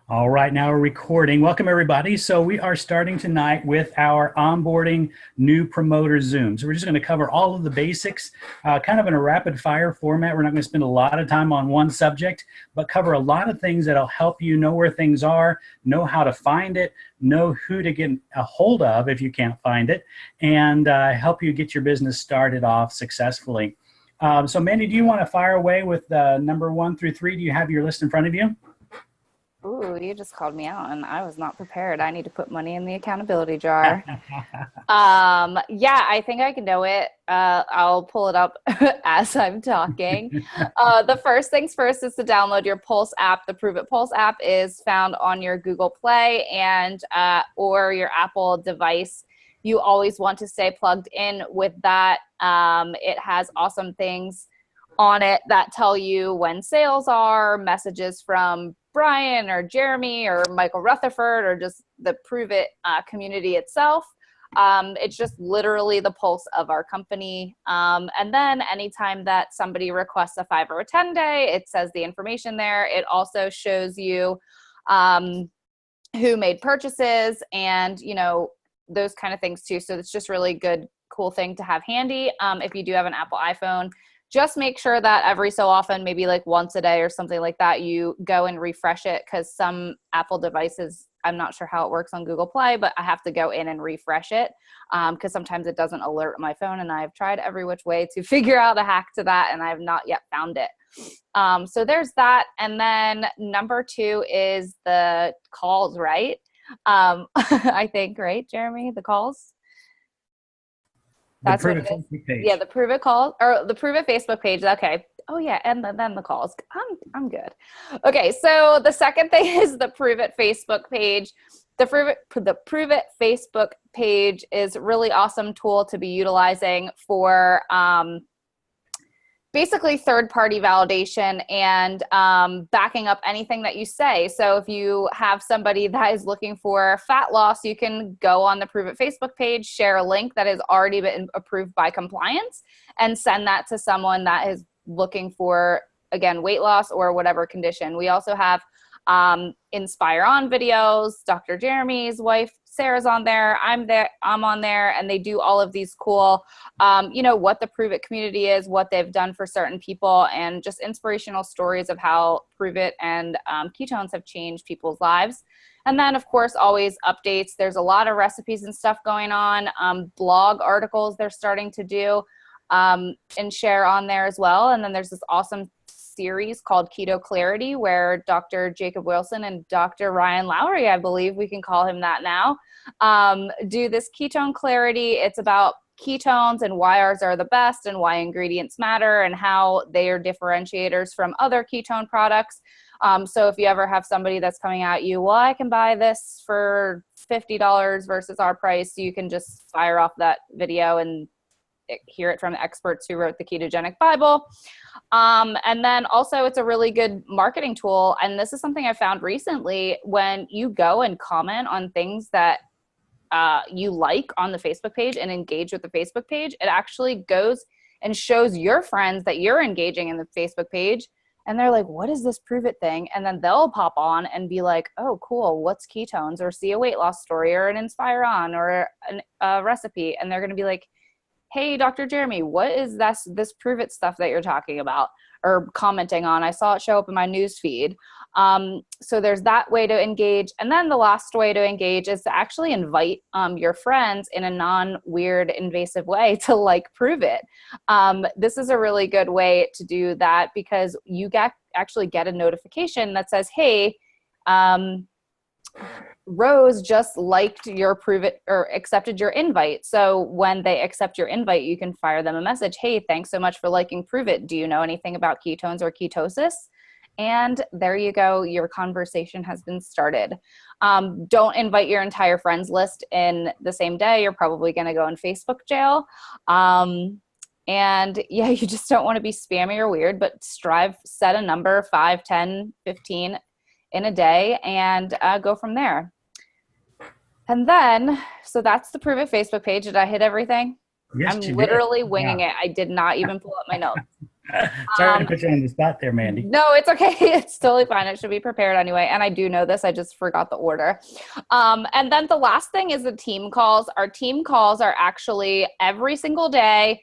All right, now we're recording. Welcome, everybody. So we are starting tonight with our onboarding new promoter Zoom. So we're just going to cover all of the basics, kind of in a rapid fire format. We're not going to spend a lot of time on one subject, but cover a lot of things that'll help you know where things are, know how to find it, know who to get a hold of if you can't find it, and help you get your business started off successfully. So Mandy, do you want to fire away with number 1 through 3? Do you have your list in front of you? Ooh, you just called me out and I was not prepared. I need to put money in the accountability jar. Yeah, I think I can know it. I'll pull it up as I'm talking. The first things first is to download your Pulse app. The Prove It Pulse app is found on your Google Play and or your Apple device. You always want to stay plugged in with that. It has awesome things on it that tell you when sales are, messages from Brian or Jeremy or Michael Rutherford or just the Prove It community itself. It's just literally the pulse of our company. And then anytime that somebody requests a 5 or a 10 day, it says the information there. It also shows you who made purchases and, those kind of things too. So it's just really good, cool thing to have handy. If you do have an Apple iPhone, just make sure that every so often, maybe like once a day or something like that, you go and refresh it, because some Apple devices, I'm not sure how it works on Google Play, but I have to go in and refresh it because sometimes it doesn't alert my phone, and I've tried every which way to figure out a hack to that, and I have not yet found it. So there's that. And then number 2 is the calls, right? I think, right, Jeremy, the calls? The That's what Prove It it is. Facebook page. Yeah, the Prove It call or the Prove It Facebook page. Okay. Oh yeah, and then the calls. I'm good. Okay, so the second thing is the Prove It Facebook page. The Prove It Facebook page is a really awesome tool to be utilizing for basically third-party validation and backing up anything that you say. So if you have somebody that is looking for fat loss, you can go on the Prove It Facebook page, share a link that has already been approved by compliance, and send that to someone that is looking for, again, weight loss or whatever condition. We also have Inspire On videos. Dr. Jeremy's wife Sarah's on there. I'm on there, and they do all of these cool, what the Prove It community is, what they've done for certain people, and just inspirational stories of how Prove It and ketones have changed people's lives. And then, of course, always updates. There's a lot of recipes and stuff going on, blog articles they're starting to do and share on there as well. And then there's this awesome series called Keto Clarity, where Dr. Jacob Wilson and Dr. Ryan Lowry, I believe we can call him that now, do this ketone clarity. It's about ketones and why ours are the best and why ingredients matter and how they are differentiators from other ketone products. So if you ever have somebody that's coming at you, well, I can buy this for $50 versus our price, you can just fire off that video and hear it from the experts who wrote the Ketogenic Bible. And then also it's a really good marketing tool. And this is something I found recently: when you go and comment on things that you like on the Facebook page and engage with the Facebook page, it actually goes and shows your friends that you're engaging in the Facebook page. And they're like, what is this Prove It thing? And then they'll pop on and be like, oh, cool, what's ketones? Or see a weight loss story or an Inspire On or a recipe. And they're going to be like, hey, Dr. Jeremy, what is this Prove It stuff that you're talking about or commenting on? I saw it show up in my news feed. So there's that way to engage. And then the last way to engage is to actually invite your friends in a non-weird, invasive way to Prove It. This is a really good way to do that, because you actually get a notification that says, hey, Rose just liked your Prove It or accepted your invite. So when they accept your invite, you can fire them a message. Hey, thanks so much for liking Prove It. Do you know anything about ketones or ketosis? And there you go. Your conversation has been started. Don't invite your entire friends list in the same day. You're probably going to go in Facebook jail. And yeah, you just don't want to be spammy or weird, but set a number, 5, 10, 15 in a day, and go from there. And then, so that's the Prove It Facebook page. Did I hit everything? Yes, I'm you did. literally winging Yeah. it. I did not even pull up my notes. Sorry to put you on the spot there, Mandy. No, it's okay. It's totally fine. It should be prepared anyway. And I do know this. I just forgot the order. And then the last thing is the team calls. Our team calls are actually every single day.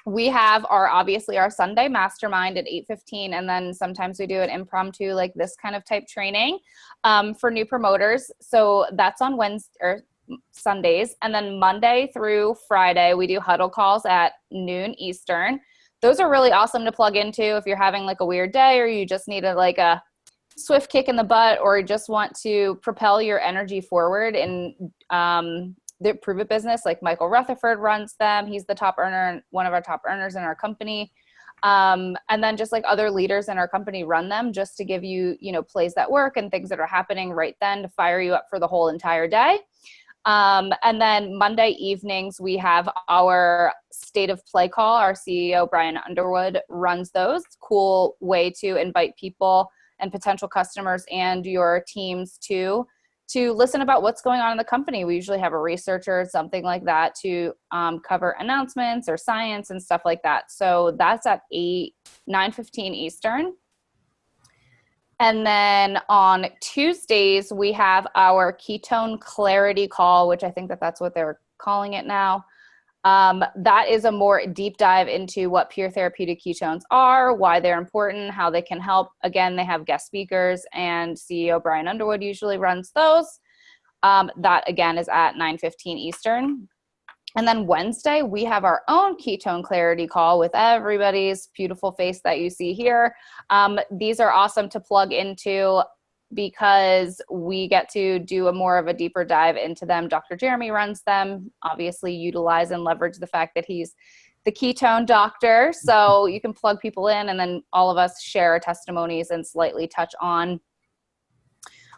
We have obviously our Sunday mastermind at 8:15, and then sometimes we do an impromptu like this kind of type training for new promoters. So that's on Wednesday or Sundays, and then Monday through Friday we do huddle calls at noon Eastern. Those are really awesome to plug into if you're having like a weird day, or you just need a swift kick in the butt, or you just want to propel your energy forward in the Prove It business. Like Michael Rutherford runs them. He's the top earner, one of our top earners in our company. And then just like other leaders in our company run them just to give you, plays that work and things that are happening right then to fire you up for the whole entire day. And then Monday evenings, we have our State of Play call. Our CEO, Brian Underwood, runs those. Cool way to invite people and potential customers and your teams to listen about what's going on in the company. We usually have a researcher, something like that, to cover announcements or science and stuff like that. So that's at 9:15 Eastern. And then on Tuesdays, we have our ketone clarity call, which I think that's what they're calling it now. That is a more deep dive into what pure therapeutic ketones are, why they're important, how they can help. Again, they have guest speakers, and CEO Brian Underwood usually runs those. That again is at 9:15 Eastern. And then Wednesday, we have our own ketone clarity call with everybody's beautiful face that you see here. These are awesome to plug into because we get to do more of a deeper dive into them. Dr. Jeremy runs them, obviously utilize and leverage the fact that he's the ketone doctor. So you can plug people in, and then all of us share testimonies and slightly touch on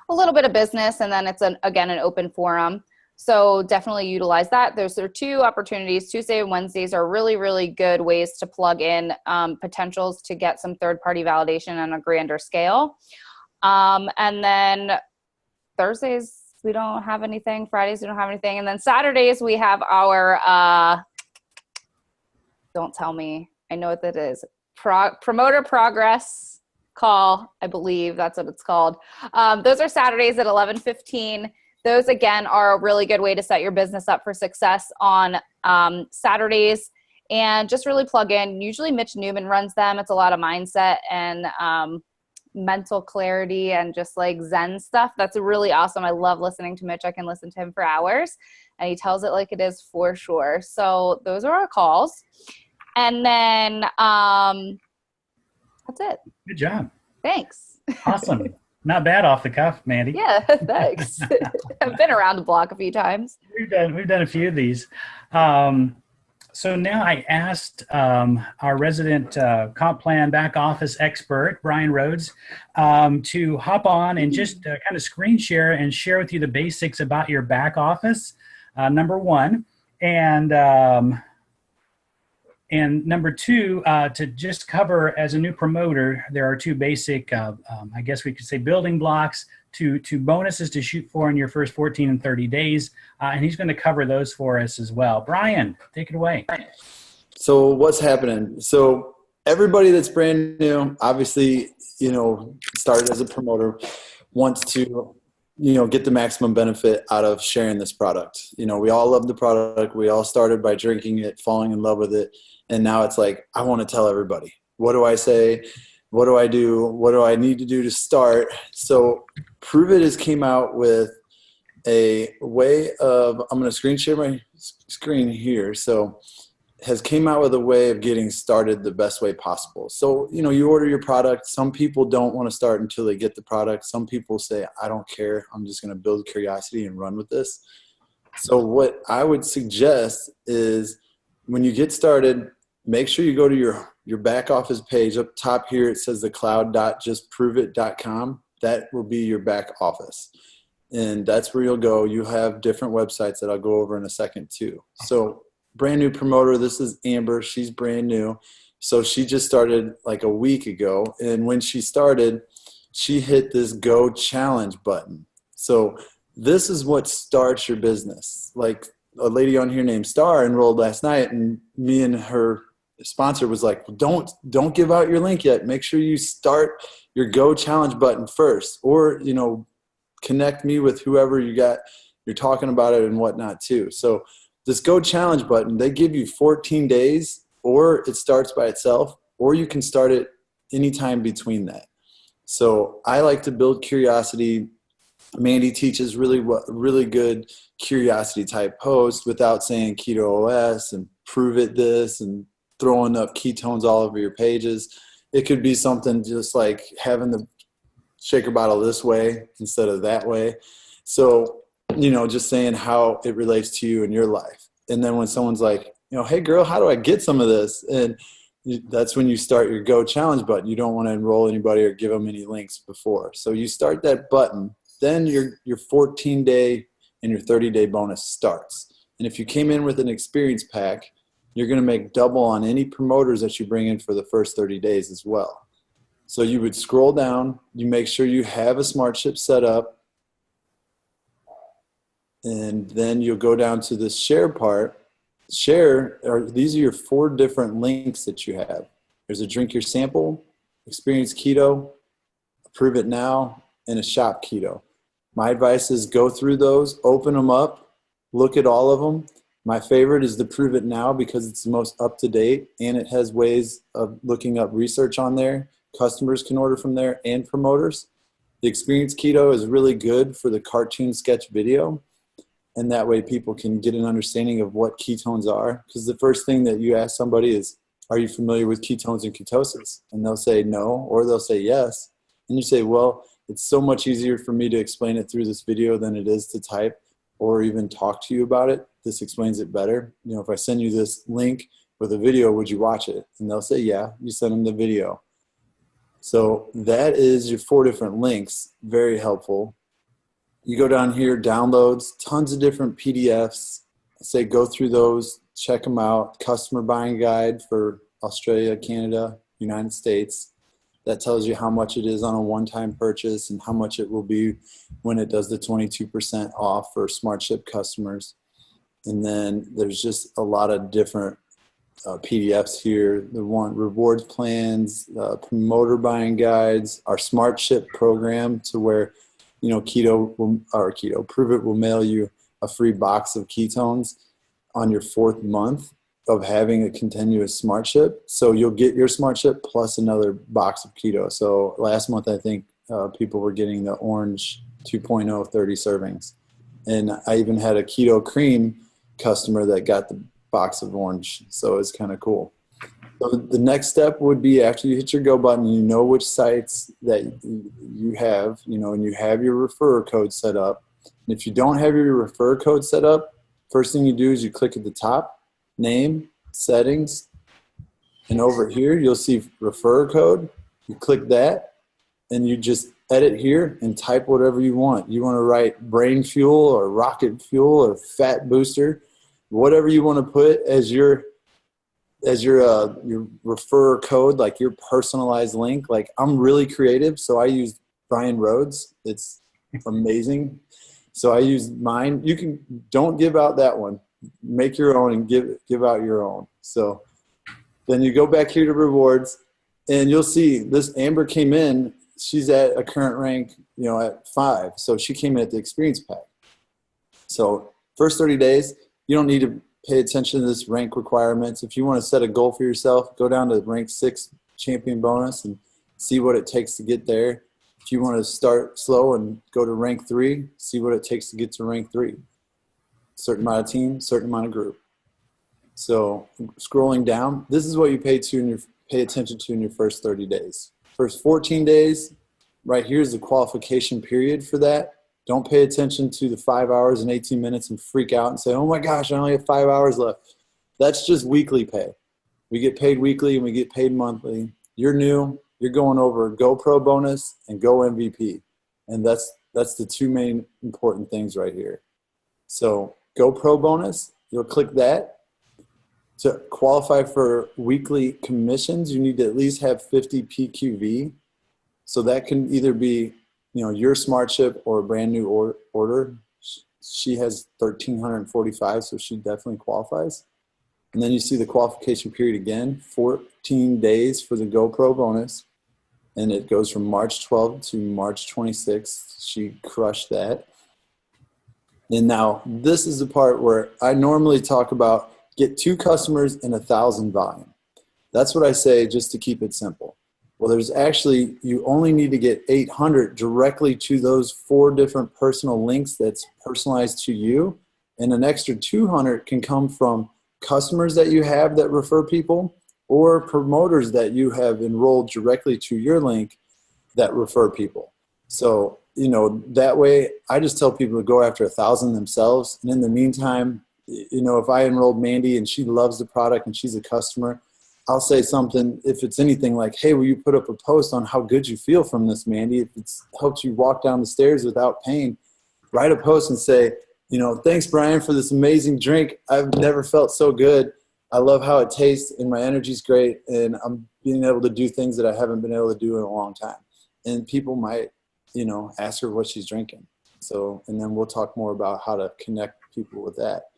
a little bit of business. And then it's again, an open forum. So definitely utilize that. Those are two opportunities. Tuesday and Wednesdays are really, really good ways to plug in potentials to get some third-party validation on a grander scale. And then Thursdays, we don't have anything. Fridays, we don't have anything. And then Saturdays, we have our, don't tell me, I know what that is, promoter progress call, I believe that's what it's called. Those are Saturdays at 11:15. Those, again, are a really good way to set your business up for success on Saturdays and just really plug in. Usually Mitch Newman runs them. It's a lot of mindset and mental clarity and just like Zen stuff. That's really awesome. I love listening to Mitch. I can listen to him for hours, and he tells it like it is for sure. So those are our calls. And then that's it. Good job. Thanks. Awesome. Not bad off the cuff, Mandy. Yeah, thanks. I've been around the block a few times. We've done a few of these. So now I asked our resident comp plan back office expert, Brian Rhodes, to hop on and just kind of screen share and share with you the basics about your back office, number one. And number two, to just cover as a new promoter, there are two basic, I guess we could say, building blocks, two bonuses to shoot for in your first 14 and 30 days. And he's going to cover those for us as well. Brian, take it away. So what's happening? So everybody that's brand new, obviously, started as a promoter, wants to, get the maximum benefit out of sharing this product. We all love the product. We all started by drinking it, falling in love with it. And now it's like, I want to tell everybody. What do I say? What do I do? What do I need to do to start? So Prove It has came out with a way of, I'm going to screen share my screen here. So has came out with a way of getting started the best way possible. So, you order your product. Some people don't want to start until they get the product. Some people say, I don't care. I'm just going to build curiosity and run with this. So what I would suggest is when you get started, make sure you go to your back office page. Up top here, it says the cloud.justproveit.com. That will be your back office. And that's where you'll go. You have different websites that I'll go over in a second too. So brand new promoter, this is Amber. She's brand new. So she just started like a week ago. And when she started, she hit this Go Challenge button. So this is what starts your business. Like a lady on here named Star enrolled last night, and me and her sponsor was like, don't give out your link yet. Make sure you start your Go Challenge button first, or, you know, connect me with whoever you're talking about it and whatnot too. So this Go Challenge button, they give you 14 days, or it starts by itself, or you can start it anytime between that. So I like to build curiosity. Mandy teaches really good curiosity type posts without saying Keto OS and prove it this and throwing up ketones all over your pages. It could be something just like having the shaker bottle this way instead of that way. So, you know, just saying how it relates to you in your life. And then when someone's like, you know, hey girl, how do I get some of this? And that's when you start your Go Challenge button. You don't want to enroll anybody or give them any links before. So you start that button, then your 14-day and your 30-day bonus starts. And if you came in with an experience pack, you're going to make double on any promoters that you bring in for the first 30 days as well. So you would scroll down, you make sure you have a smart ship set up, and then you'll go down to the share part. These are your 4 different links that you have. There's a drink your sample, experience keto, approve it now, and a shop keto. My advice is go through those, open them up, look at all of them. My favorite is the prove it now because it's the most up to date, and it has ways of looking up research on there. Customers can order from there and promoters. The experience keto is really good for the cartoon sketch video. And that way people can get an understanding of what ketones are. Because the first thing that you ask somebody is, are you familiar with ketones and ketosis? And they'll say no, or they'll say yes. And you say, well, it's so much easier for me to explain it through this video than it is to type or even talk to you about it. This explains it better. You know, if I send you this link with a video, would you watch it? And they'll say, yeah, you send them the video. So that is your 4 different links. Very helpful. You go down here, downloads, tons of different PDFs. I say go through those, check them out. Customer buying guide for Australia, Canada, United States. That tells you how much it is on a one-time purchase and how much it will be when it does the 22% off for SmartShip customers. And then there's just a lot of different PDFs here. The one rewards plans, promoter buying guides, our SmartShip program to where, you know, Prove It will mail you a free box of ketones on your 4th month of having a continuous SmartShip. So you'll get your SmartShip plus another box of keto. So last month, I think people were getting the orange 2.0 30 servings. And I even had a keto cream customer that got the box of orange. So it's kind of cool. So the next step would be after you hit your go button, you know which sites that you have, you know, and you have your referrer code set up. And if you don't have your referrer code set up, first thing you do is you click at the top, name, settings, and over here you'll see referrer code. You click that, and you just edit here and type whatever you want. You want to write brain fuel or rocket fuel or fat booster, whatever you want to put as your referrer code, like your personalized link. Like I'm really creative, so I use Brian Rhodes. It's amazing. So I use mine. Don't give out that one. Make your own and give out your own. So then you go back here to rewards, and you'll see this Amber came in. She's at a current rank, you know, at 5. So she came in at the experience pack. So first 30 days, you don't need to pay attention to this rank requirements. If you want to set a goal for yourself, go down to rank 6 champion bonus and see what it takes to get there. If you want to start slow and go to rank 3, see what it takes to get to rank 3. Certain amount of team, certain amount of group. So scrolling down, this is what you pay attention to in your first 30 days. First 14 days, right here is the qualification period for that. Don't pay attention to the 5 hours and 18 minutes and freak out and say, oh my gosh, I only have 5 hours left. That's just weekly pay. We get paid weekly and we get paid monthly. You're new, you're going over GoPro bonus and Go MVP. And that's the 2 main important things right here. So GoPro bonus, you'll click that. To qualify for weekly commissions, you need to at least have 50 PQV. So that can either be, you know, your SmartShip or a brand new order. She has 1,345, so she definitely qualifies. And then you see the qualification period again, 14 days for the GoPro bonus. And it goes from March 12th to March 26th. She crushed that. And now this is the part where I normally talk about get 2 customers and 1,000 volume. That's what I say just to keep it simple. Well, there's actually, you only need to get 800 directly to those 4 different personal links that's personalized to you. And an extra 200 can come from customers that you have that refer people, or promoters that you have enrolled directly to your link that refer people. So, that way I just tell people to go after 1,000 themselves. And in the meantime, if I enrolled Mandy and she loves the product and she's a customer, I'll say something, if it's anything like, hey, will you put up a post on how good you feel from this, Mandy? If it's helped you walk down the stairs without pain, write a post and say, thanks, Brian, for this amazing drink. I've never felt so good. I love how it tastes and my energy's great. And I'm being able to do things that I haven't been able to do in a long time. And people might, ask her what she's drinking. So, and then we'll talk more about how to connect people with that.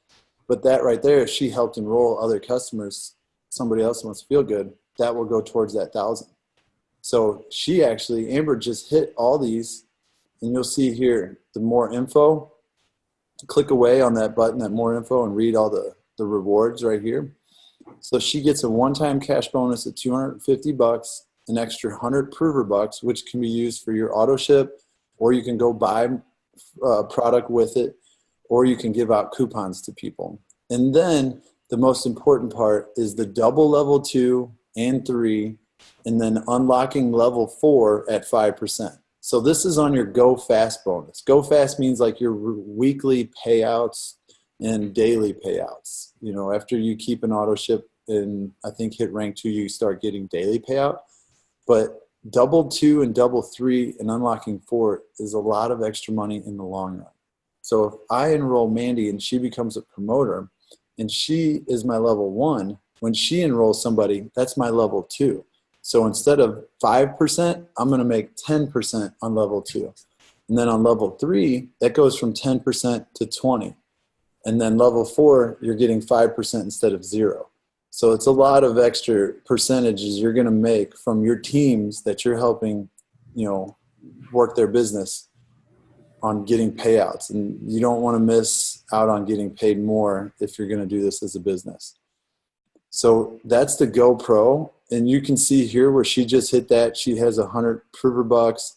But that right there, if she helped enroll other customers, somebody else wants to feel good, that will go towards that 1,000. So Amber just hit all these, and you'll see here the more info. Click away on that button, that more info, and read all the rewards right here. So she gets a one-time cash bonus of $250, an extra 100 prover bucks, which can be used for your auto ship, or you can go buy a product with it, or you can give out coupons to people. And then the most important part is the double level 2 and 3, and then unlocking level 4 at 5%. So this is on your Go Fast bonus. Go Fast means like your weekly payouts and daily payouts. After you keep an auto ship and I think hit rank 2, you start getting daily payout. But double 2 and double 3 and unlocking 4 is a lot of extra money in the long run. So if I enroll Mandy and she becomes a promoter and she is my level 1, when she enrolls somebody, that's my level 2. So instead of 5%, I'm going to make 10% on level 2. And then on level 3, that goes from 10% to 20. And then level 4, you're getting 5% instead of 0. So it's a lot of extra percentages you're going to make from your teams that you're helping, work their business on getting payouts. And you don't want to miss out on getting paid more if you're going to do this as a business. So that's the GoPro. And you can see here where she just hit that. She has 100 prover bucks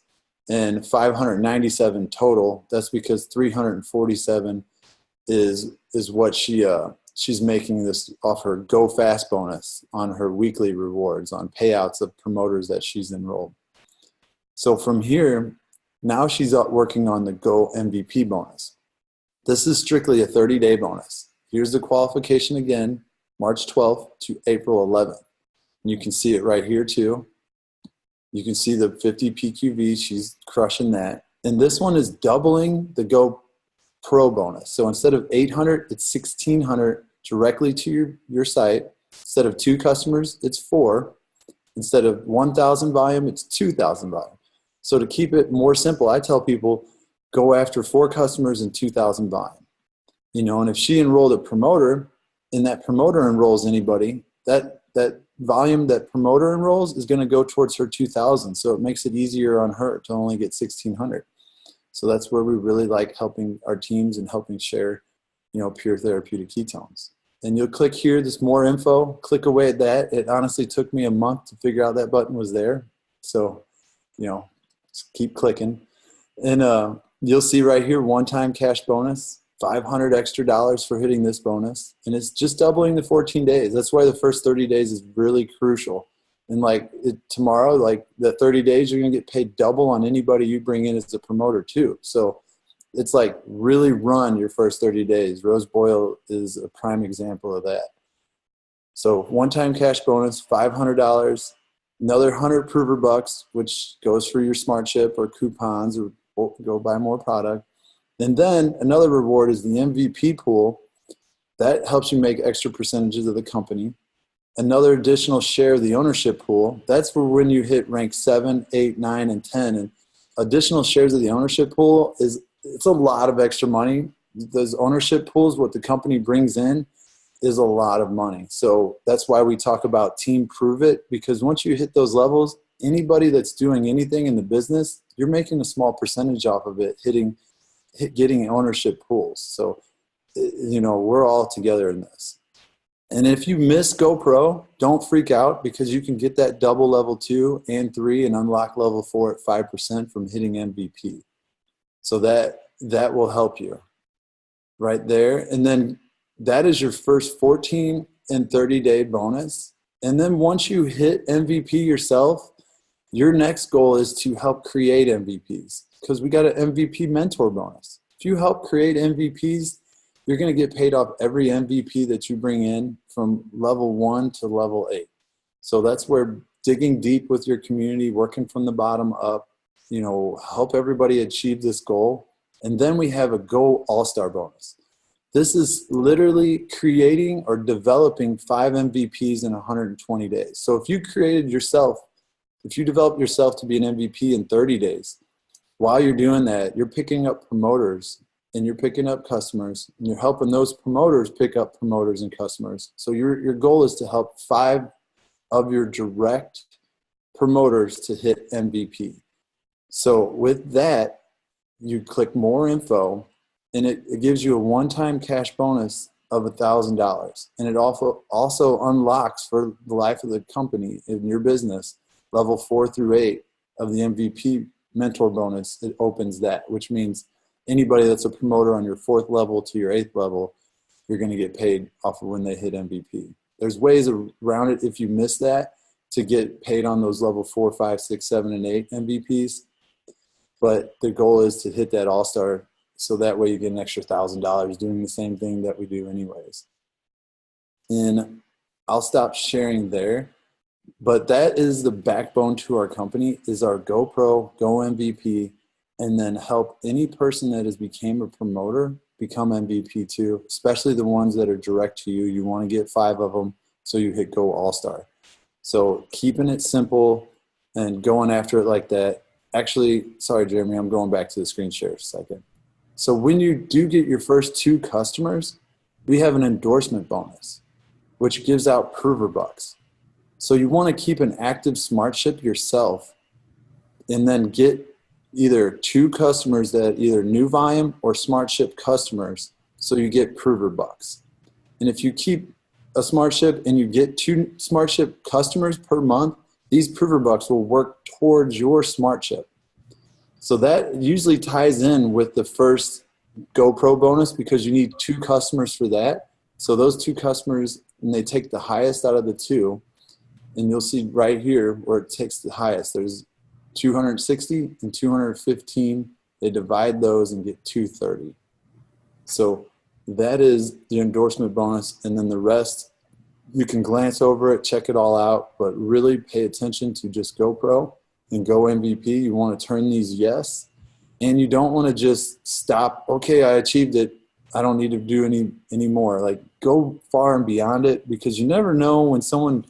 and 597 total. That's because 347 is what she's making this off her Go Fast bonus on her weekly rewards, on payouts of promoters that she's enrolled. So from here, now she's working on the Go MVP bonus. This is strictly a 30-day bonus. Here's the qualification again, March 12th to April 11th. And you can see it right here too. You can see the 50 PQV, she's crushing that. And this one is doubling the Go Pro bonus. So instead of 800, it's 1,600 directly to your site. Instead of 2 customers, it's 4. Instead of 1,000 volume, it's 2,000 volume. So to keep it more simple, I tell people, go after 4 customers and 2,000 volume. And if she enrolled a promoter and that promoter enrolls anybody, that volume that promoter enrolls is going to go towards her 2,000. So it makes it easier on her to only get 1,600. So that's where we really like helping our teams and helping share, pure therapeutic ketones. And you'll click here, there's more info, click away at that. It honestly took me a month to figure out that button was there. So, just keep clicking. And you'll see right here, one-time cash bonus, $500 extra for hitting this bonus. And it's just doubling the 14 days. That's why the first 30 days is really crucial. And tomorrow, the 30 days, you're going to get paid double on anybody you bring in as a promoter too. So it's really run your first 30 days. Rose Boyle is a prime example of that. So one-time cash bonus, $500, another 100 prover bucks, which goes for your smart chip or coupons or go buy more product. And then another reward is the MVP pool. That helps you make extra percentages of the company. Another additional share of the ownership pool. That's for when you hit rank 7, 8, 9, and 10. And additional shares of the ownership pool it's a lot of extra money. Those ownership pools, what the company brings in, is a lot of money. So that's why we talk about team prove it, because once you hit those levels, anybody that's doing anything in the business, you're making a small percentage off of it, getting ownership pools. So, we're all together in this. And if you miss GoPro, don't freak out, because you can get that double level 2 and 3 and unlock level 4 at 5% from hitting MVP. So that will help you right there. And then that is your first 14 and 30-day bonus. And then once you hit MVP yourself, your next goal is to help create MVPs, because we got an MVP mentor bonus. If you help create MVPs, you're going to get paid off every MVP that you bring in from level 1 to level 8. So that's where digging deep with your community, working from the bottom up, help everybody achieve this goal. And then we have a Go All-Star bonus. This is literally creating or developing 5 MVPs in 120 days. So if you develop yourself to be an MVP in 30 days, while you're doing that, you're picking up promoters and you're picking up customers, and you're helping those promoters pick up promoters and customers. So your goal is to help 5 of your direct promoters to hit MVP. So with that, you click more info, and it gives you a one-time cash bonus of $1,000. And it also unlocks for the life of the company in your business, level 4 through 8 of the MVP mentor bonus. It opens that, which means anybody that's a promoter on your 4th level to your 8th level, you're going to get paid off of when they hit MVP. There's ways around it if you miss that to get paid on those level 4, 5, 6, 7, and 8 MVPs. But the goal is to hit that all-star, so that way you get an extra $1,000 doing the same thing that we do anyways. And I'll stop sharing there. But that is the backbone to our company, is our GoPro, Go MVP, and then help any person that has became a promoter become MVP too, especially the ones that are direct to you. You want to get 5 of them, so you hit Go All-Star. So keeping it simple and going after it like that. Actually, sorry, Jeremy, I'm going back to the screen share a second. So when you do get your first 2 customers, we have an endorsement bonus, which gives out prover bucks. So you want to keep an active SmartShip yourself, and then get either 2 customers that either new volume or SmartShip customers, so you get prover bucks. And if you keep a SmartShip and you get 2 SmartShip customers per month, these prover bucks will work towards your SmartShip. So that usually ties in with the first GoPro bonus, because you need 2 customers for that. So those 2 customers, and they take the highest out of the 2, and you'll see right here where it takes the highest. There's 260 and 215. They divide those and get 230. So that is the endorsement bonus, and then the rest, you can glance over it, check it all out, but really pay attention to just GoPro and Go MVP. You want to turn these yes, and you don't want to just stop, okay, I achieved it, I don't need to do any more. Like, go far and beyond it, because you never know when someone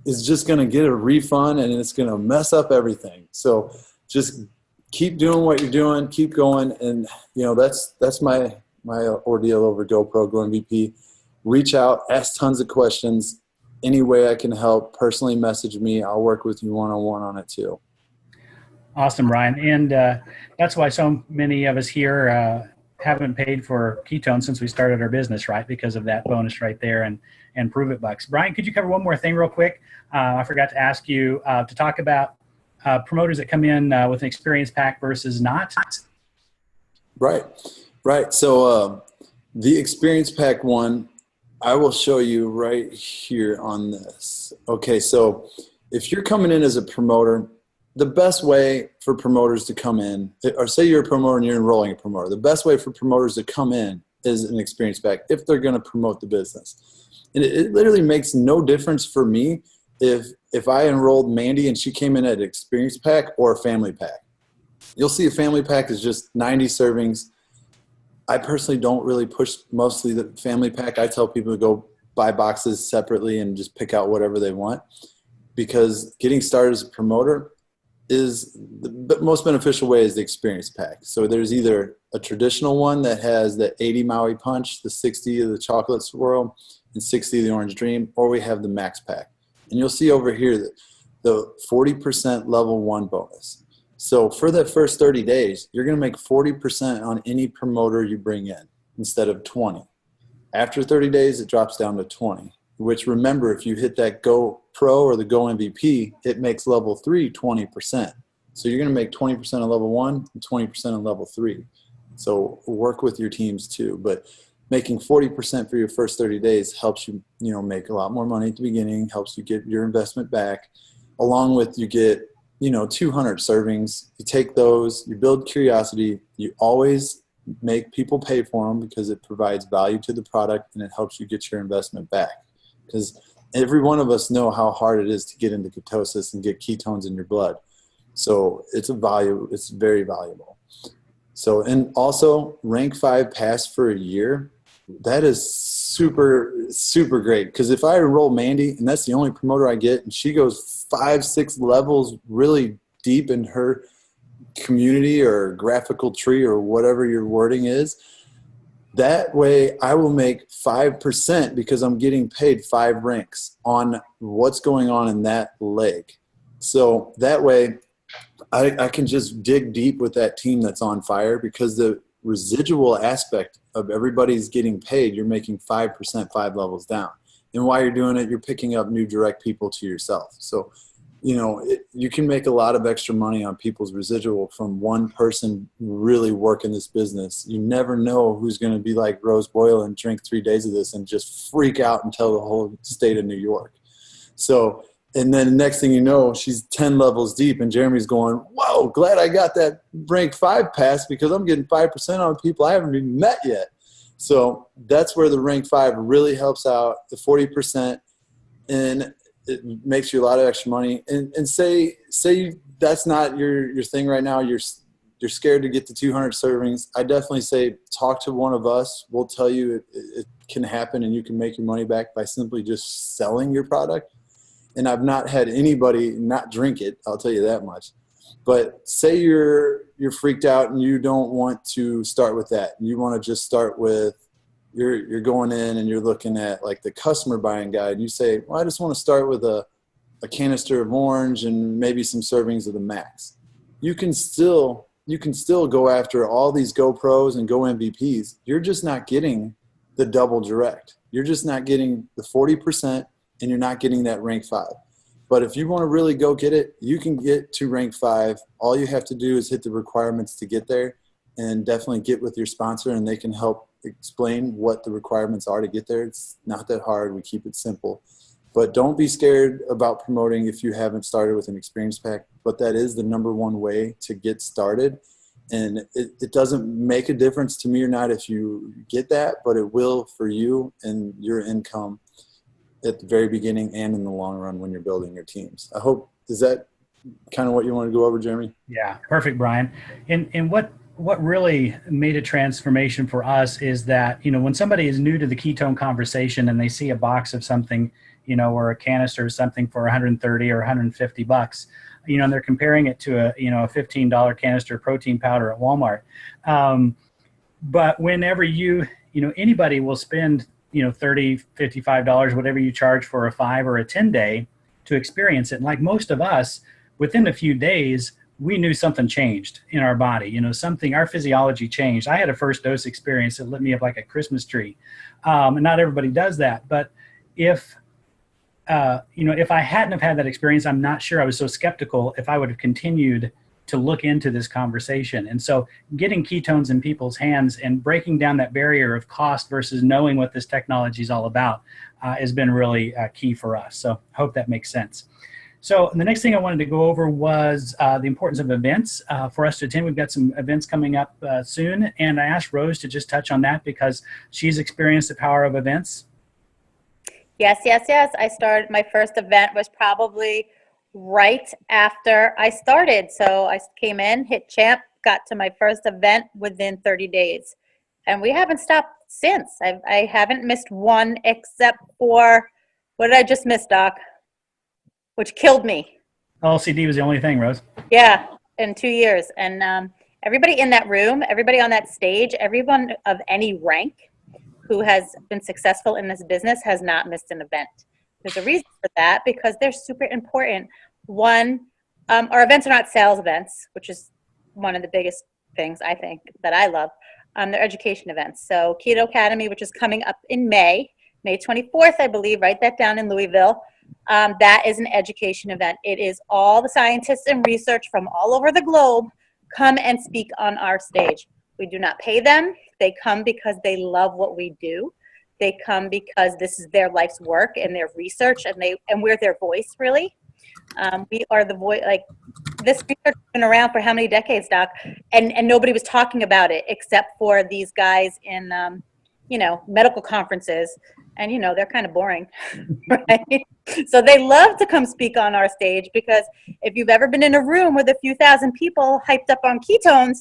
is just going to get a refund and it's going to mess up everything. So just keep doing what you're doing, keep going, and that's my ordeal over GoPro, Go MVP. Reach out, ask tons of questions. Any way I can help, personally message me. I'll work with you one-on-one on it too. Awesome, Ryan. And that's why so many of us here haven't paid for Ketone since we started our business, right? Because of that bonus right there and Prove It bucks. Brian, could you cover one more thing real quick? I forgot to ask you to talk about promoters that come in with an experience pack versus not. Right. So the experience pack one, I will show you right here on this. Okay, so if you're coming in as a promoter, the best way for promoters to come in, or say you're a promoter and you're enrolling a promoter, the best way for promoters to come in is an experience pack if they're going to promote the business. And it literally makes no difference for me if I enrolled Mandy and she came in at an experience pack or a family pack. You'll see a family pack is just 90 servings. I personally don't really push mostly the family pack. I tell people to go buy boxes separately and just pick out whatever they want, because getting started as a promoter is the most beneficial way is the experience pack. So there's either a traditional one that has the 80 Maui punch, the 60 of the chocolate swirl, and 60 the Orange Dream, or we have the Max Pack. And you'll see over here that the 40% level 1 bonus. So for that first 30 days, you're going to make 40% on any promoter you bring in instead of 20. After 30 days, it drops down to 20, which, remember, if you hit that Go Pro or the Go MVP, it makes level 3 20%. So you're going to make 20% on level 1 and 20% on level 3. So work with your teams too. But making 40% for your first 30 days helps you, make a lot more money at the beginning, helps you get your investment back. Along with, you get, 200 servings. You take those, you build curiosity. You always make people pay for them because it provides value to the product and it helps you get your investment back. Because every one of us know how hard it is to get into ketosis and get ketones in your blood. So it's very valuable. So, and also rank 5 pass for a year. That is super, super great. Because if I enroll Mandy and that's the only promoter I get, and she goes 5-6 levels really deep in her community or graphical tree or whatever your wording is, that way I will make 5% because I'm getting paid 5 ranks on what's going on in that leg. So that way I can just dig deep with that team that's on fire, because the residual aspect of everybody's getting paid, you're making 5% 5 levels down. And while you're doing it, you're picking up new direct people to yourself. So, you can make a lot of extra money on people's residual from one person really working this business. You never know who's going to be like Rose Boyle and drink 3 days of this and just freak out and tell the whole state of New York. So, and then the next thing you know, she's 10 levels deep and Jeremy's going, whoa, glad I got that rank 5 pass because I'm getting 5% on people I haven't even met yet. So that's where the rank 5 really helps out, the 40%, and it makes you a lot of extra money. And say that's not your thing right now. You're scared to get to 200 servings. I definitely say talk to one of us. We'll tell you it can happen and you can make your money back by simply just selling your product. And I've not had anybody not drink it, I'll tell you that much. But say you're freaked out and you don't want to start with that. You want to just start with, you're going in and you're looking at like the customer buying guide. You say, well, I just want to start with a canister of orange and maybe some servings of the Max. You can still go after all these Go Pros and Go MVPs. You're just not getting the double direct. You're just not getting the 40%. And you're not getting that rank 5. But if you want to really go get it, you can get to rank 5. All you have to do is hit the requirements to get there, and definitely get with your sponsor and they can help explain what the requirements are to get there. It's not that hard. We keep it simple. But don't be scared about promoting if you haven't started with an experience pack. But that is the number one way to get started. And it doesn't make a difference to me or not if you get that, but it will for you and your income at the very beginning and in the long run when you're building your teams. I hope, is that kind of what you want to go over, Jeremy? Yeah, perfect, Brian. And what really made a transformation for us is that, when somebody is new to the ketone conversation and they see a box of something, or a canister of something for 130 or 150 bucks, and they're comparing it to a $15 canister of protein powder at Walmart. But whenever anybody will spend $30, $55, whatever you charge for a 5 or a 10 day to experience it. And like most of us, within a few days, we knew something changed in our body. Our physiology changed. I had a first dose experience that lit me up like a Christmas tree. And not everybody does that. But if I hadn't have had that experience, I'm not sure I was so skeptical if I would have continued to look into this conversation. And so getting ketones in people's hands and breaking down that barrier of cost versus knowing what this technology is all about has been really key for us. So I hope that makes sense. So the next thing I wanted to go over was the importance of events for us to attend. We've got some events coming up soon. And I asked Rose to just touch on that because she's experienced the power of events. Yes. My first event was probably right after I started. So I came in, hit champ, got to my first event within 30 days. And we haven't stopped since. I haven't missed one except for, what did I just miss, Doc? Which killed me. LCD was the only thing, Rose. Yeah, in 2 years. And everybody in that room, everybody on that stage, everyone of any rank who has been successful in this business has not missed an event. There's a reason for that, because they're super important. One, our events are not sales events, which is one of the biggest things I think that I love. They're education events. So Keto Academy, which is coming up in May 24th, I believe, write that down, in Louisville. That is an education event. It is all the scientists and research from all over the globe come and speak on our stage. We do not pay them. They come because they love what we do. They come because this is their life's work and their research, and we're their voice, really. We are the voice. Like, this research has been around for how many decades, Doc? And nobody was talking about it except for these guys in, medical conferences. And, they're kind of boring, right? So they love to come speak on our stage, because if you've ever been in a room with a few thousand people hyped up on ketones,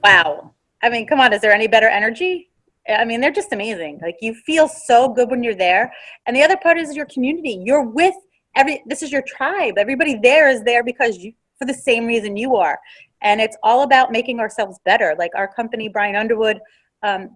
wow. I mean, come on, is there any better energy? I mean, they're just amazing. Like, you feel so good when you're there. And the other part is your community. You're with this is your tribe. Everybody there is there because for the same reason you are. And it's all about making ourselves better. Like our company, Brian Underwood,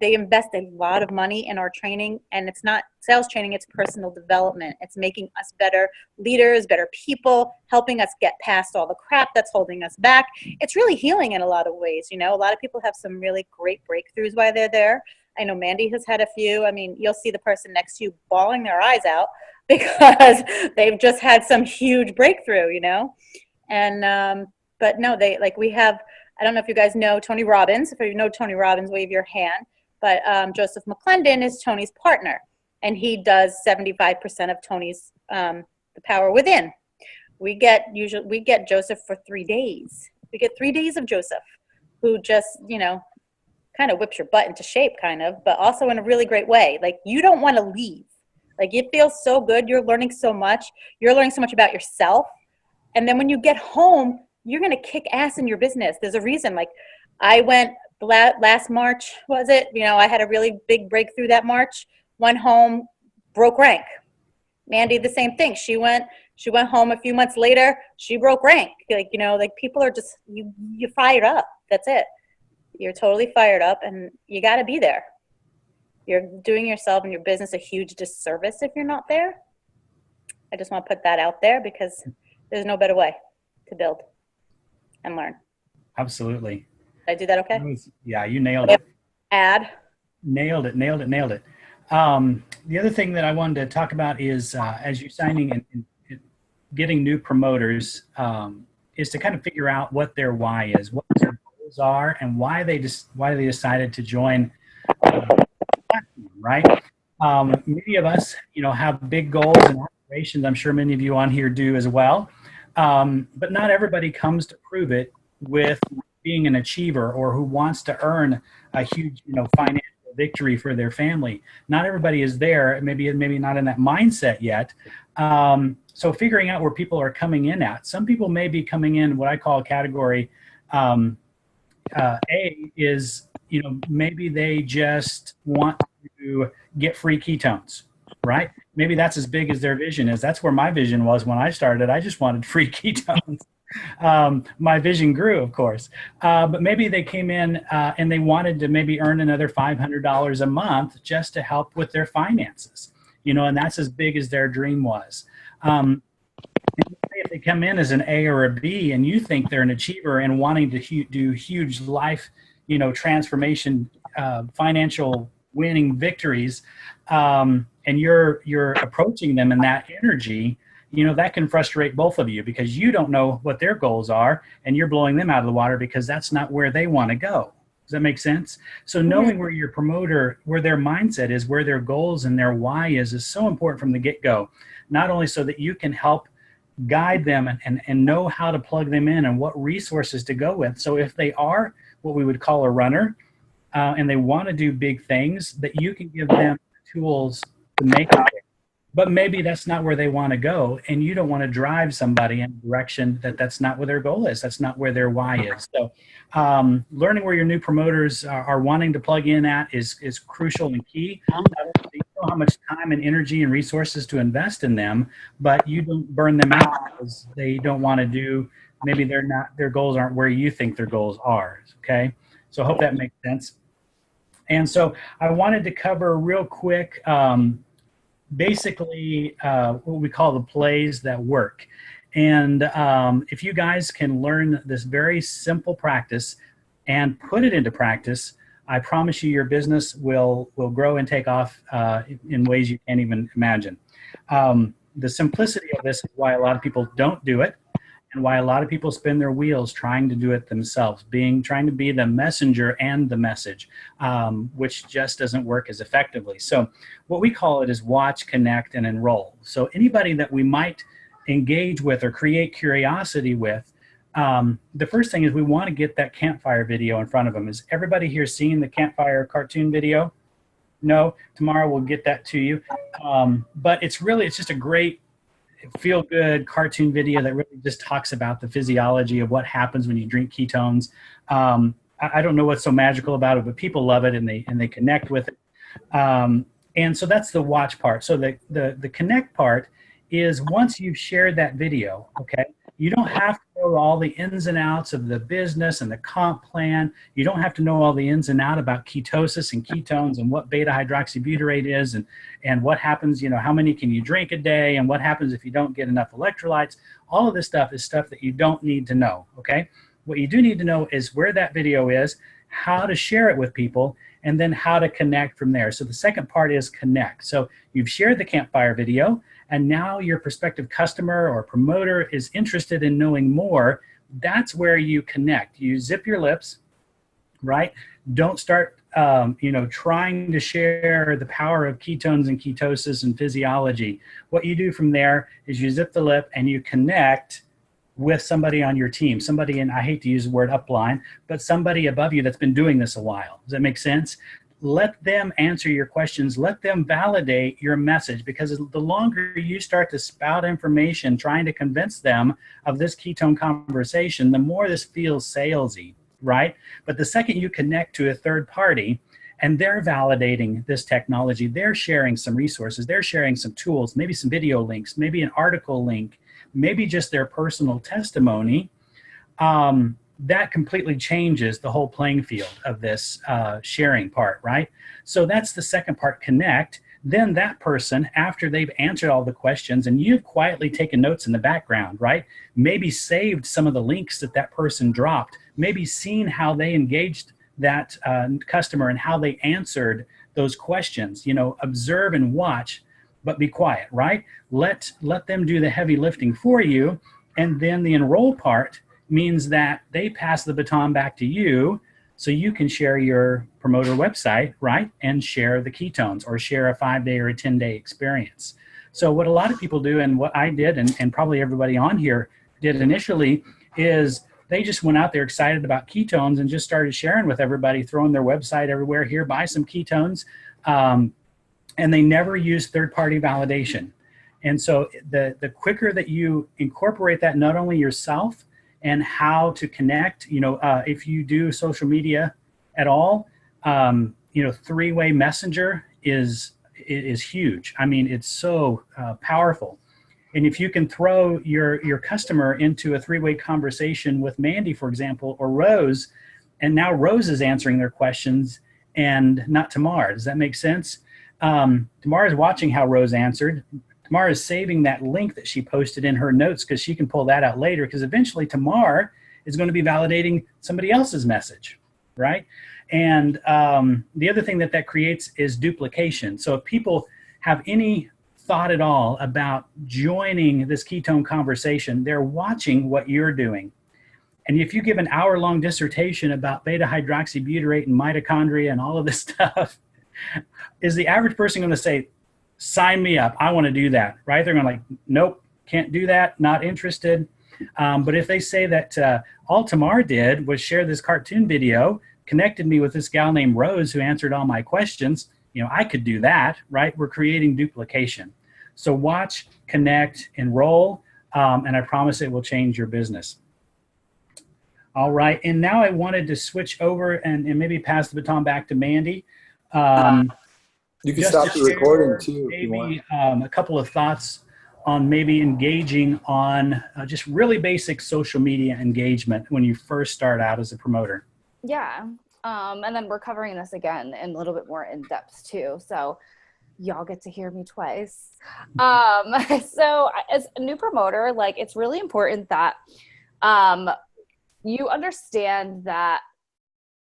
they invest a lot of money in our training, and it's not sales training, it's personal development. It's making us better leaders, better people, helping us get past all the crap that's holding us back. It's really healing in a lot of ways. A lot of people have some really great breakthroughs while they're there. I know Mandy has had a few. I mean, you'll see the person next to you bawling their eyes out because they've just had some huge breakthrough, And, but no, we have, I don't know if you guys know Tony Robbins. If you know Tony Robbins, wave your hand. But Joseph McClendon is Tony's partner, and he does 75% of Tony's The Power Within. We get Joseph for 3 days. We get 3 days of Joseph, who just, kind of whips your butt into shape, kind of, but also in a really great way. Like, you don't want to leave. Like, it feels so good. You're learning so much. You're learning so much about yourself. And then when you get home, you're going to kick ass in your business. There's a reason. Like, I went last March, was it? I had a really big breakthrough that March. Went home, broke rank. Mandy, the same thing. She went home a few months later. She broke rank. Like, people are just, you fired up. That's it. You're totally fired up, and you got to be there. You're doing yourself and your business a huge disservice if you're not there. I just want to put that out there, because there's no better way to build and learn. Absolutely. Did I do that okay? Yeah, you nailed it. Nailed it. The other thing that I wanted to talk about is as you're signing and getting new promoters, is to kind of figure out what their why is, what their goals are, and why they decided to join. Right? Many of us, have big goals and aspirations. I'm sure many of you on here do as well. But not everybody comes to prove it with being an achiever, or who wants to earn a huge, financial victory for their family. Not everybody is there, maybe not in that mindset yet. So figuring out where people are coming in at. Some people may be coming in what I call category A is, maybe they just want to get free ketones, right? Maybe that's as big as their vision is. That's where my vision was when I started. I just wanted free ketones. My vision grew, of course. But maybe they came in and they wanted to maybe earn another $500 a month just to help with their finances, and that's as big as their dream was. If they come in as an A or a B, and you think they're an achiever and wanting to do huge life, transformation, financial winning victories, and you're approaching them in that energy, that can frustrate both of you, because you don't know what their goals are, and you're blowing them out of the water because that's not where they want to go. Does that make sense? So knowing where your promoter, where their mindset is, where their goals and their why is so important from the get-go. Not only so that you can help guide them and know how to plug them in and what resources to go with. So if they are what we would call a runner, and they want to do big things, that you can give them tools to make it. But maybe that's not where they want to go, and you don't want to drive somebody in a direction that's not where their goal is. That's not where their why is. So learning where your new promoters are wanting to plug in at is crucial and key. You know how much time and energy and resources to invest in them, but you don't burn them out because they don't want to do, maybe their goals aren't where you think their goals are. Okay. So I hope that makes sense. And so I wanted to cover real quick, basically what we call the plays that work. And if you guys can learn this very simple practice and put it into practice, I promise you your business will grow and take off in ways you can't even imagine. The simplicity of this is why a lot of people don't do it, and why a lot of people spin their wheels trying to do it themselves, trying to be the messenger and the message, which just doesn't work as effectively. So what we call it is watch, connect, and enroll. So anybody that we might engage with or create curiosity with, the first thing is we want to get that campfire video in front of them. Is everybody here seeing the campfire cartoon video? No? Tomorrow we'll get that to you. But it's just a great feel-good cartoon video that really just talks about the physiology of what happens when you drink ketones. I don't know what's so magical about it, but people love it and they connect with it. And so that's the watch part. So the connect part is once you've shared that video, okay, you don't have to know all the ins and outs of the business and the comp plan. You don't have to know all the ins and outs about ketosis and ketones and what beta hydroxybutyrate is and what happens, how many can you drink a day and what happens if you don't get enough electrolytes. All of this stuff is stuff that you don't need to know, okay? What you do need to know is where that video is, how to share it with people, and then how to connect from there. So the second part is connect. So you've shared the campfire video, and now your prospective customer or promoter is interested in knowing more. That's where you connect. You zip your lips, right? Don't start, trying to share the power of ketones and ketosis and physiology. What you do from there is you zip the lip and you connect with somebody on your team, somebody, and I hate to use the word upline, but somebody above you that's been doing this a while. Does that make sense? Let them answer your questions. Let them validate your message, because the longer you start to spout information trying to convince them of this ketone conversation, the more this feels salesy, right? But the second you connect to a third party and they're validating this technology, they're sharing some resources, they're sharing some tools, maybe some video links, maybe an article link, maybe just their personal testimony, that completely changes the whole playing field of this sharing part, right? So that's the second part, connect. Then that person, after they've answered all the questions and you've quietly taken notes in the background, right? Maybe saved some of the links that person dropped, maybe seen how they engaged that customer and how they answered those questions. Observe and watch, but be quiet, right? Let them do the heavy lifting for you. And then the enroll part means that they pass the baton back to you so you can share your promoter website, right? And share the ketones or share a 5-day or a 10-day experience. So what a lot of people do, and what I did, and probably everybody on here did initially, is they just went out there excited about ketones and just started sharing with everybody, throwing their website everywhere. Here, buy some ketones. And they never use third-party validation. And so the quicker that you incorporate that, not only yourself and how to connect, if you do social media at all, three-way messenger is huge. I mean, it's so powerful. And if you can throw your customer into a three-way conversation with Mandy, for example, or Rose, and now Rose is answering their questions and not Tamar. Does that make sense? Tamar is watching how Rose answered. Tamar is saving that link that she posted in her notes because she can pull that out later, because eventually Tamar is going to be validating somebody else's message, right? And the other thing that creates is duplication. So if people have any thought at all about joining this ketone conversation, they're watching what you're doing. And if you give an hour-long dissertation about beta hydroxybutyrate and mitochondria and all of this stuff, is the average person going to say, sign me up, I want to do that, right? They're going to nope, can't do that, not interested. But if they say that all Tamar did was share this cartoon video, connected me with this gal named Rose who answered all my questions, I could do that, right? We're creating duplication. So watch, connect, enroll, and I promise it will change your business. All right, and now I wanted to switch over and maybe pass the baton back to Mandy. You can stop the recording too. Maybe a couple of thoughts on maybe engaging on just really basic social media engagement when you first start out as a promoter. Yeah. And then we're covering this again in a little bit more in depth too. So y'all get to hear me twice. So as a new promoter, like it's really important that you understand that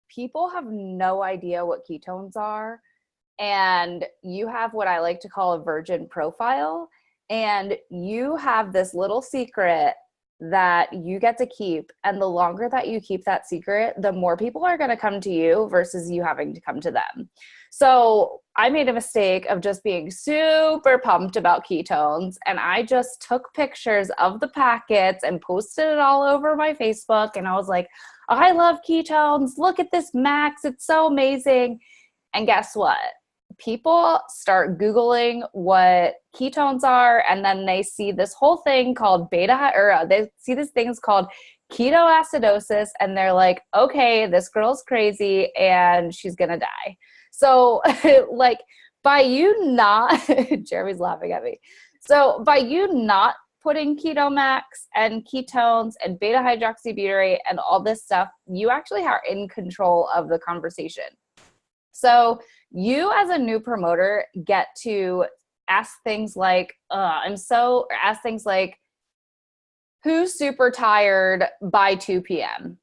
people have no idea what ketones are, and you have what I like to call a virgin profile, and you have this little secret that you get to keep. And the longer that you keep that secret, the more people are going to come to you versus you having to come to them. So I made a mistake of just being super pumped about ketones, and I just took pictures of the packets and posted it all over my Facebook. And I was like, I love ketones. Look at this max. It's so amazing. And guess what? People start Googling what ketones are, and then they see this whole thing called they see these things called ketoacidosis, and they're like, okay, this girl's crazy and she's gonna die. So like by you not, Jeremy's laughing at me. So by you not putting Keto Max and ketones and beta hydroxybutyrate and all this stuff, you actually are in control of the conversation. So you as a new promoter get to ask things like, ask things like, who's super tired by 2 p.m.? ?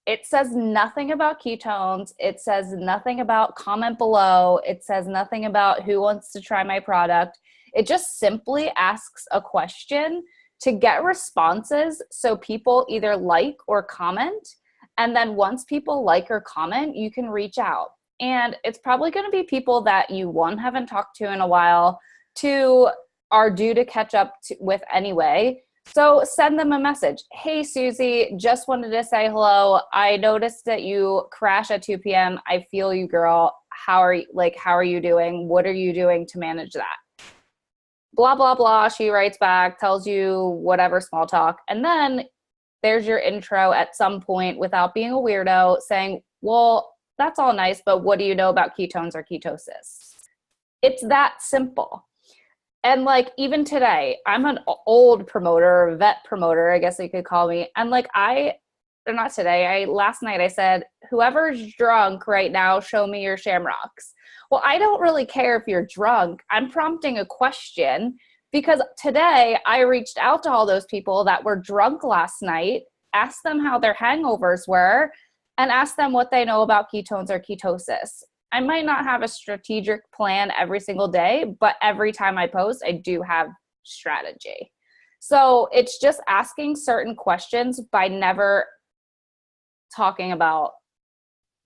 It says nothing about ketones. It says nothing about comment below. It says nothing about who wants to try my product. It just simply asks a question to get responses so people either like or comment. And then once people like or comment, you can reach out. And it's probably going to be people that you, one, haven't talked to in a while, two, are due to catch up with anyway. So send them a message. Hey, Susie, just wanted to say hello. I noticed that you crash at 2 p.m. I feel you, girl. How are you doing? What are you doing to manage that? Blah, blah, blah. She writes back, tells you whatever small talk. And then there's your intro at some point without being a weirdo saying, well, that's all nice, but what do you know about ketones or ketosis? It's that simple. And like, even today, I'm an old promoter, vet promoter, I guess you could call me. And like, last night I said, whoever's drunk right now, show me your shamrocks. Well, I don't really care if you're drunk. I'm prompting a question because today I reached out to all those people that were drunk last night, asked them how their hangovers were, and ask them what they know about ketones or ketosis. I might not have a strategic plan every single day, but every time I post, I do have strategy. So it's just asking certain questions by never talking about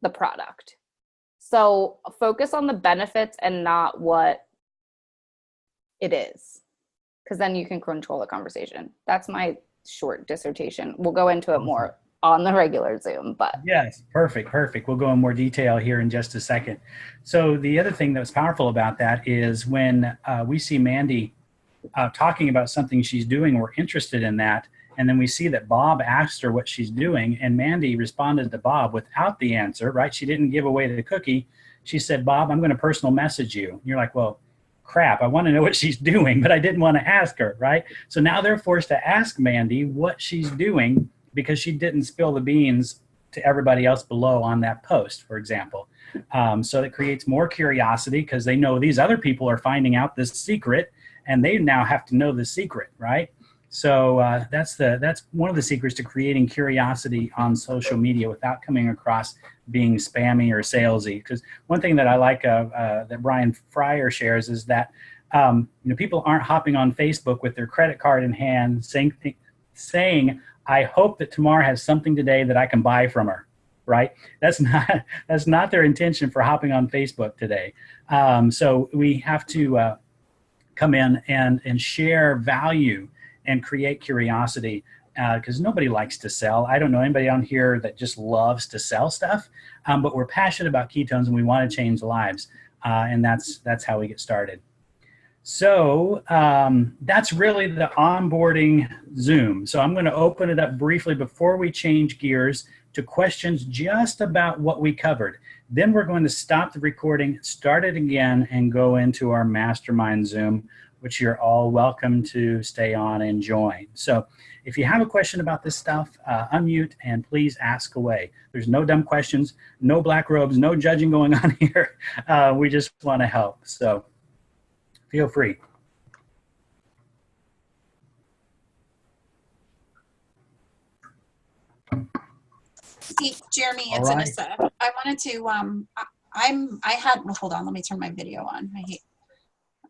the product. So focus on the benefits and not what it is, because then you can control the conversation. That's my short dissertation. We'll go into it more on the regular Zoom, but yes, perfect. We'll go in more detail here in just a second. So the other thing that was powerful about that is when we see Mandy talking about something she's doing, we're interested in that, and then we see that Bob asked her what she's doing, and Mandy responded to Bob without the answer, right? She didn't give away the cookie. She said, Bob, I'm going to personal message you. And you're like, well, crap, I want to know what she's doing, but I didn't want to ask her, right? So now they're forced to ask Mandy what she's doing because she didn't spill the beans to everybody else below on that post, for example. So it creates more curiosity because they know these other people are finding out this secret, and they now have to know the secret, right? So that's one of the secrets to creating curiosity on social media without coming across being spammy or salesy. Because one thing that I like that Brian Fryer shares is that people aren't hopping on Facebook with their credit card in hand saying I hope that Tamar has something today that I can buy from her, right? That's not their intention for hopping on Facebook today. So we have to come in and share value and create curiosity because nobody likes to sell. I don't know anybody on here that just loves to sell stuff, but we're passionate about ketones and we want to change lives, and that's how we get started. So that's really the onboarding Zoom. So I'm going to open it up briefly before we change gears to questions just about what we covered. Then we're going to stop the recording, start it again, and go into our mastermind Zoom, which you're all welcome to stay on and join. So if you have a question about this stuff, unmute and please ask away. There's no dumb questions, no black robes, no judging going on here. We just want to help. So feel free. Steve, Jeremy, it's Anissa. I wanted to, well, hold on, let me turn my video on. Let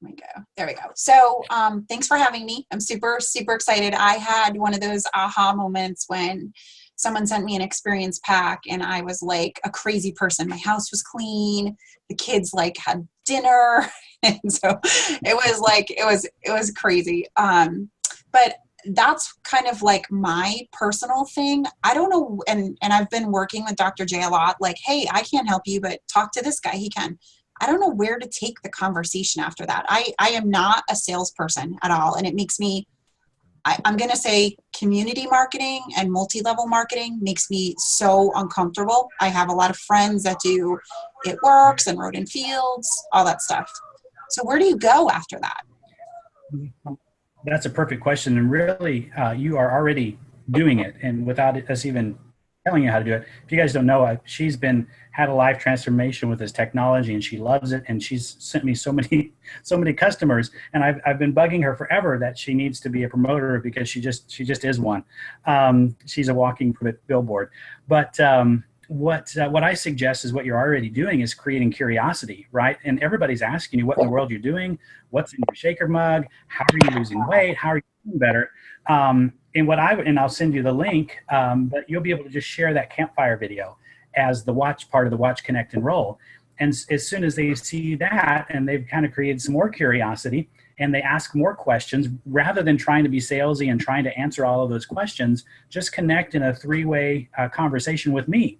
me go. There we go. So thanks for having me. I'm super, super excited. I had one of those aha moments when someone sent me an experience pack and I was like a crazy person. My house was clean. The kids like had dinner. And so it was crazy. But that's kind of like my personal thing. I don't know. And I've been working with Dr. J a lot, like, hey, I can't help you, but talk to this guy. He can. I don't know where to take the conversation after that. I am not a salesperson at all. And it makes me, I'm going to say community marketing and multi-level marketing makes me so uncomfortable. I have a lot of friends that do It Works and Road and Fields, all that stuff. So where do you go after that? That's a perfect question. And really, you are already doing it. And without us even telling you how to do it, if you guys don't know, she's had a life transformation with this technology and she loves it. And she's sent me so many customers. And I've been bugging her forever that she needs to be a promoter because she just is one. She's a walking billboard. But what I suggest is what you're already doing is creating curiosity, right? And everybody's asking you what in the world you're doing, what's in your shaker mug, how are you losing weight, how are you doing better? And I'll send you the link, but you'll be able to just share that campfire video as the watch part of the Watch, Connect, Enroll. And as soon as they see that and they've kind of created some more curiosity and they ask more questions, rather than trying to be salesy and trying to answer all of those questions, just connect in a three-way conversation with me.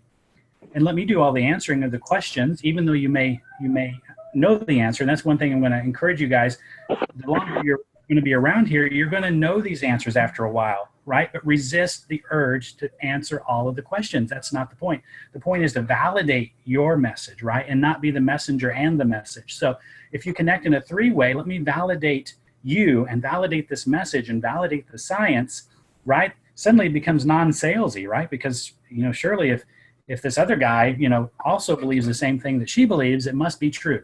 And let me do all the answering of the questions, even though you may know the answer. And that's one thing I'm going to encourage you guys. The longer you're going to be around here, you're going to know these answers after a while, right? But resist the urge to answer all of the questions. That's not the point. The point is to validate your message, right? And not be the messenger and the message. So if you connect in a three-way, let me validate you and validate this message and validate the science, right? Suddenly it becomes non-salesy, right? Because, surely if this other guy, also believes the same thing that she believes, it must be true.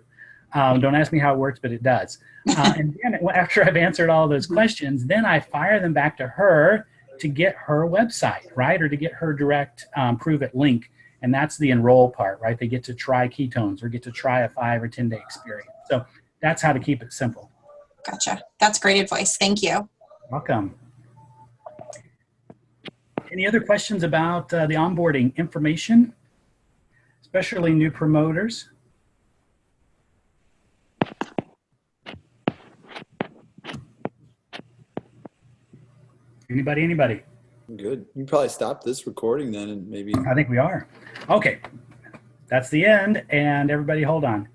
Don't ask me how it works, but it does. And then after I've answered all those questions, then I fire them back to her to get her website, right? Or to get her direct Prove It link. And that's the enroll part, right? They get to try ketones or get to try a 5 or 10 day experience. So that's how to keep it simple. Gotcha. That's great advice. Thank you. Welcome. Any other questions about the onboarding information, especially new promoters? Anybody? Good. You can probably stop this recording then and maybe. I think we are. Okay. That's the end. And everybody hold on.